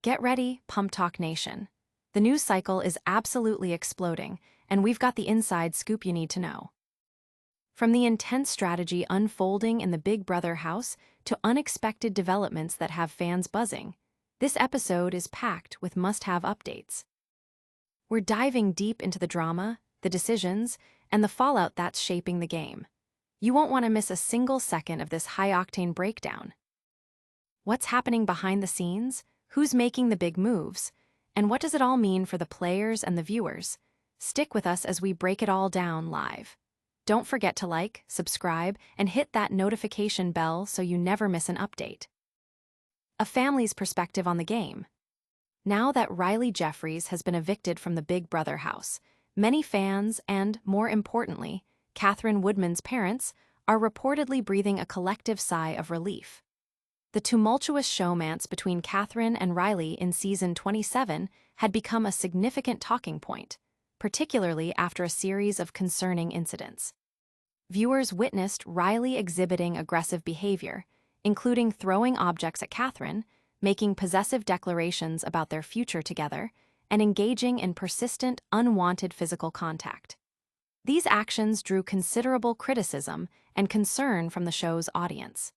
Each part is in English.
Get ready, Pump Talk Nation. The news cycle is absolutely exploding, and we've got the inside scoop you need to know. From the intense strategy unfolding in the Big Brother house to unexpected developments that have fans buzzing, this episode is packed with must-have updates. We're diving deep into the drama, the decisions, and the fallout that's shaping the game. You won't want to miss a single second of this high-octane breakdown. What's happening behind the scenes? Who's making the big moves? And what does it all mean for the players and the viewers? Stick with us as we break it all down live. Don't forget to like, subscribe, and hit that notification bell so you never miss an update. A family's perspective on the game. Now that Rylie Jeffries has been evicted from the Big Brother house, many fans and, more importantly, Katherine Woodman's parents are reportedly breathing a collective sigh of relief. The tumultuous showmance between Katherine and Rylie in season 27 had become a significant talking point, particularly after a series of concerning incidents. Viewers witnessed Rylie exhibiting aggressive behavior, including throwing objects at Katherine, making possessive declarations about their future together, and engaging in persistent, unwanted physical contact. These actions drew considerable criticism and concern from the show's audience.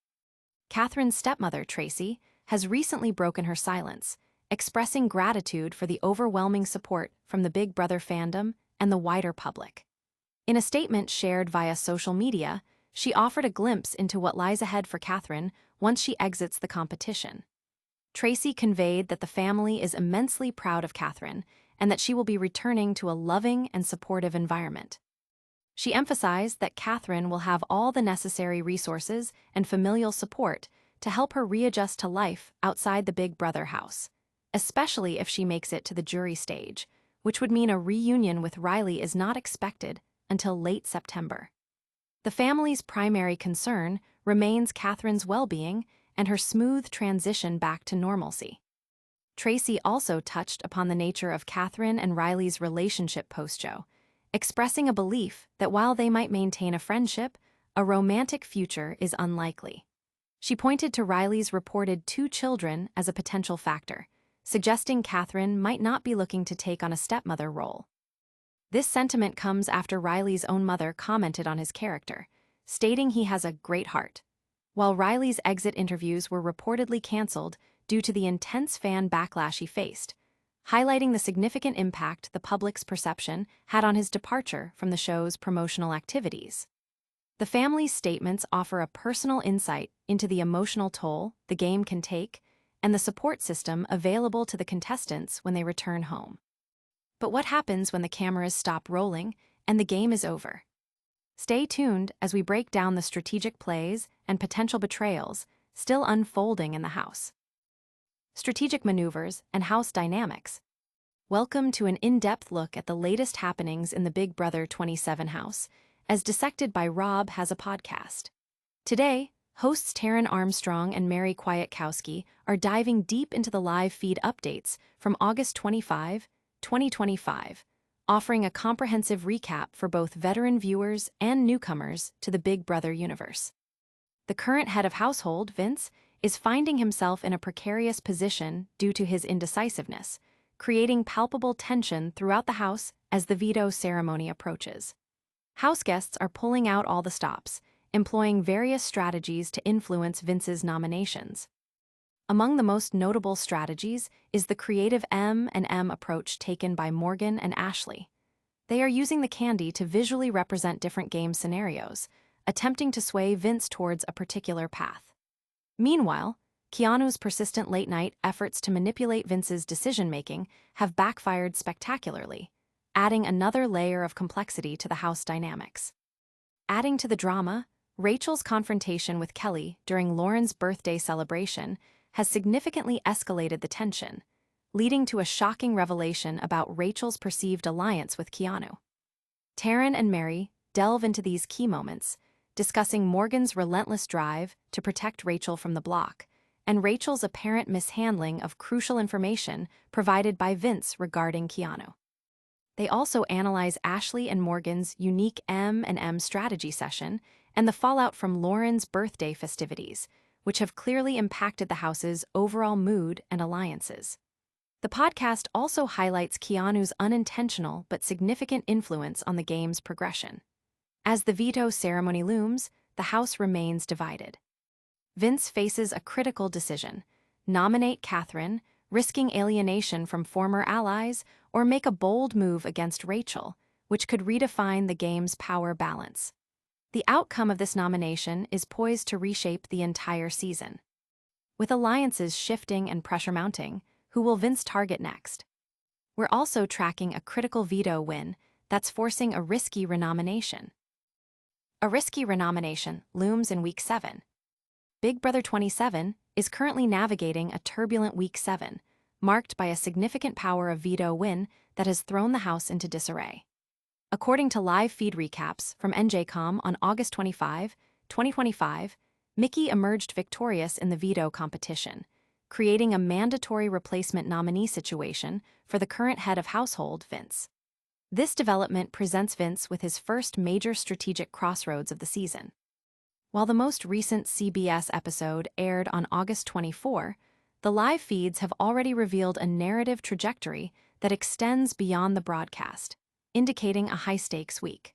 Katherine's stepmother, Tracy, has recently broken her silence, expressing gratitude for the overwhelming support from the Big Brother fandom and the wider public. In a statement shared via social media, she offered a glimpse into what lies ahead for Katherine once she exits the competition. Tracy conveyed that the family is immensely proud of Katherine and that she will be returning to a loving and supportive environment. She emphasized that Katherine will have all the necessary resources and familial support to help her readjust to life outside the Big Brother house, especially if she makes it to the jury stage, which would mean a reunion with Rylie is not expected until late September. The family's primary concern remains Katherine's well-being and her smooth transition back to normalcy. Tracy also touched upon the nature of Katherine and Rylie's relationship post-show, expressing a belief that while they might maintain a friendship, a romantic future is unlikely. She pointed to Rylie's reported 2 children as a potential factor, suggesting Katherine might not be looking to take on a stepmother role. This sentiment comes after Rylie's own mother commented on his character, stating he has a great heart. While Rylie's exit interviews were reportedly canceled due to the intense fan backlash he faced, highlighting the significant impact the public's perception had on his departure from the show's promotional activities. The family's statements offer a personal insight into the emotional toll the game can take and the support system available to the contestants when they return home. But what happens when the cameras stop rolling and the game is over? Stay tuned as we break down the strategic plays and potential betrayals still unfolding in the house. Strategic maneuvers and house dynamics. Welcome to an in-depth look at the latest happenings in the Big Brother 27 house, as dissected by Rob has a podcast. Today, hosts Taryn Armstrong and Mary Kwiatkowski are diving deep into the live feed updates from August 25, 2025, offering a comprehensive recap for both veteran viewers and newcomers to the Big Brother universe. The current head of household, Vince, is finding himself in a precarious position due to his indecisiveness, creating palpable tension throughout the house as the veto ceremony approaches. House guests are pulling out all the stops, employing various strategies to influence Vince's nominations. Among the most notable strategies is the creative M&M approach taken by Morgan and Ashley. They are using the candy to visually represent different game scenarios, attempting to sway Vince towards a particular path. Meanwhile, Keanu's persistent late-night efforts to manipulate Vince's decision-making have backfired spectacularly, adding another layer of complexity to the house dynamics. Adding to the drama, Rachel's confrontation with Kelly during Lauren's birthday celebration has significantly escalated the tension, leading to a shocking revelation about Rachel's perceived alliance with Keanu. Taryn and Mary delve into these key moments, discussing Morgan's relentless drive to protect Rachel from the block, and Rachel's apparent mishandling of crucial information provided by Vince regarding Keanu. They also analyze Ashley and Morgan's unique M&M strategy session and the fallout from Lauren's birthday festivities, which have clearly impacted the house's overall mood and alliances. The podcast also highlights Keanu's unintentional but significant influence on the game's progression. As the veto ceremony looms, the House remains divided. Vince faces a critical decision: nominate Katherine, risking alienation from former allies, or make a bold move against Rachel, which could redefine the game's power balance. The outcome of this nomination is poised to reshape the entire season. With alliances shifting and pressure mounting, who will Vince target next? We're also tracking a critical veto win that's forcing a risky renomination. A risky renomination looms in Week 7. Big Brother 27 is currently navigating a turbulent Week 7, marked by a significant Power of Veto win that has thrown the House into disarray. According to live feed recaps from NJCom on August 25, 2025, Mickey emerged victorious in the veto competition, creating a mandatory replacement nominee situation for the current head of household, Vince. This development presents Vince with his first major strategic crossroads of the season. While the most recent CBS episode aired on August 24, the live feeds have already revealed a narrative trajectory that extends beyond the broadcast, indicating a high-stakes week.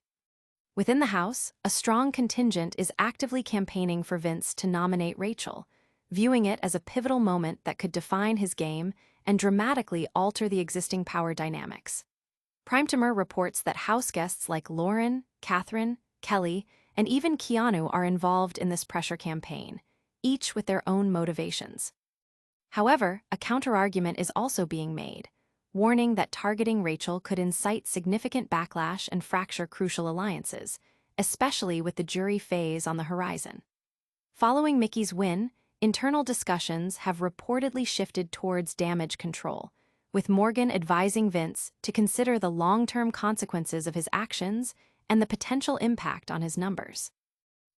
Within the House, a strong contingent is actively campaigning for Vince to nominate Rachel, viewing it as a pivotal moment that could define his game and dramatically alter the existing power dynamics. Primetimer reports that House guests like Lauren, Katherine, Kelly, and even Keanu are involved in this pressure campaign, each with their own motivations. However, a counterargument is also being made, warning that targeting Rachel could incite significant backlash and fracture crucial alliances, especially with the jury phase on the horizon. Following Mickey's win, internal discussions have reportedly shifted towards damage control, with Morgan advising Vince to consider the long-term consequences of his actions and the potential impact on his numbers.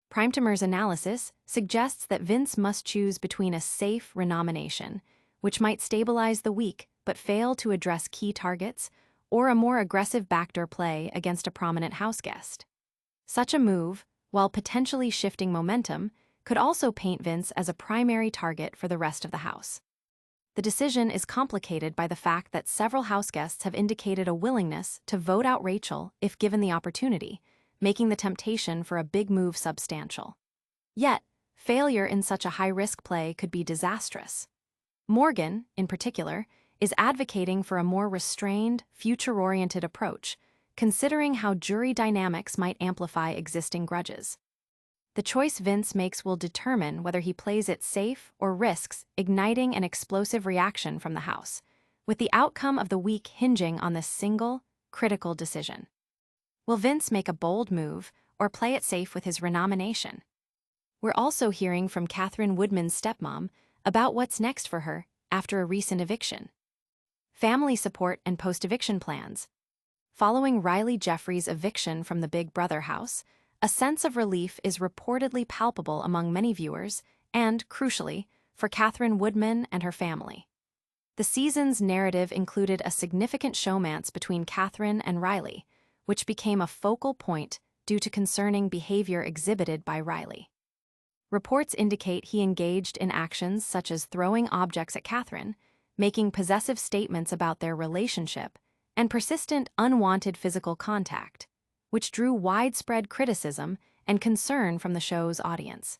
Primetimer's analysis suggests that Vince must choose between a safe renomination, which might stabilize the week but fail to address key targets, or a more aggressive backdoor play against a prominent house guest. Such a move, while potentially shifting momentum, could also paint Vince as a primary target for the rest of the House. The decision is complicated by the fact that several house guests have indicated a willingness to vote out Rachel if given the opportunity, making the temptation for a big move substantial. Yet, failure in such a high-risk play could be disastrous. Morgan, in particular, is advocating for a more restrained, future-oriented approach, considering how jury dynamics might amplify existing grudges. The choice Vince makes will determine whether he plays it safe or risks igniting an explosive reaction from the House, with the outcome of the week hinging on this single, critical decision. Will Vince make a bold move or play it safe with his renomination? We're also hearing from Katherine Woodman's stepmom about what's next for her after a recent eviction. Family support and post-eviction plans. Following Rylie Jeffries' eviction from the Big Brother house, a sense of relief is reportedly palpable among many viewers and, crucially, for Katherine Woodman and her family. The season's narrative included a significant showmance between Katherine and Rylie, which became a focal point due to concerning behavior exhibited by Rylie. Reports indicate he engaged in actions such as throwing objects at Katherine, making possessive statements about their relationship, and persistent unwanted physical contact, which drew widespread criticism and concern from the show's audience.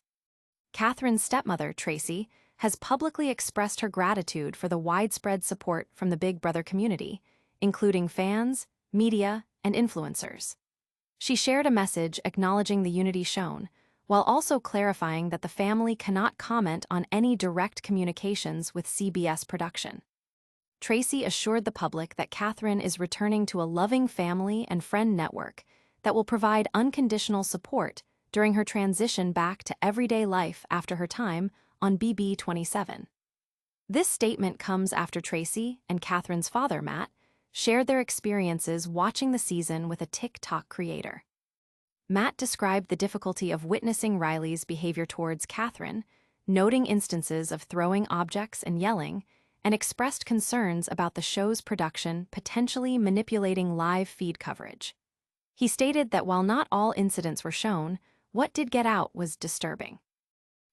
Katherine's stepmother, Tracy, has publicly expressed her gratitude for the widespread support from the Big Brother community, including fans, media, and influencers. She shared a message acknowledging the unity shown, while also clarifying that the family cannot comment on any direct communications with CBS production. Tracy assured the public that Katherine is returning to a loving family and friend network that will provide unconditional support during her transition back to everyday life after her time on BB27. This statement comes after Tracy and Katherine's father, Matt, shared their experiences watching the season with a TikTok creator. Matt described the difficulty of witnessing Rylie's behavior towards Katherine, noting instances of throwing objects and yelling, and expressed concerns about the show's production potentially manipulating live feed coverage. He stated that while not all incidents were shown, what did get out was disturbing.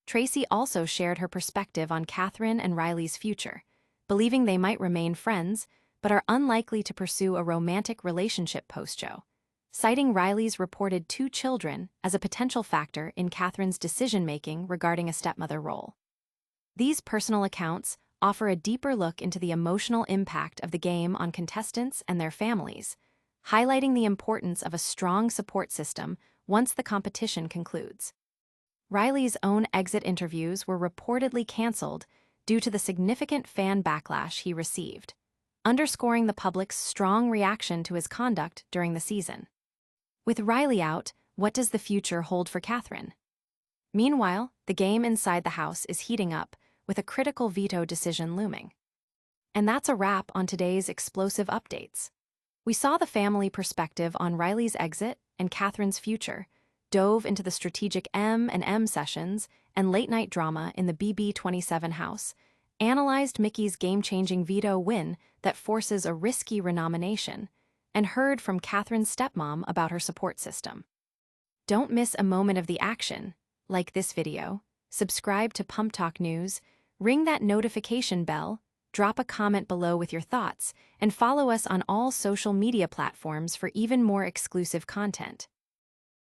Tracy also shared her perspective on Katherine and Rylie's future, believing they might remain friends, but are unlikely to pursue a romantic relationship post-show, citing Rylie's reported 2 children as a potential factor in Katherine's decision-making regarding a stepmother role. These personal accounts offer a deeper look into the emotional impact of the game on contestants and their families, highlighting the importance of a strong support system once the competition concludes. Rylie's own exit interviews were reportedly canceled due to the significant fan backlash he received, underscoring the public's strong reaction to his conduct during the season. With Rylie out, what does the future hold for Katherine? Meanwhile, the game inside the house is heating up, with a critical veto decision looming. And that's a wrap on today's explosive updates. We saw the family perspective on Rylie's exit and Katherine's future, dove into the strategic M&M sessions and late-night drama in the BB27 house, analyzed Mickey's game-changing veto win that forces a risky renomination, and heard from Katherine's stepmom about her support system. Don't miss a moment of the action. Like this video, subscribe to Pump Talk News, ring that notification bell, drop a comment below with your thoughts, and follow us on all social media platforms for even more exclusive content.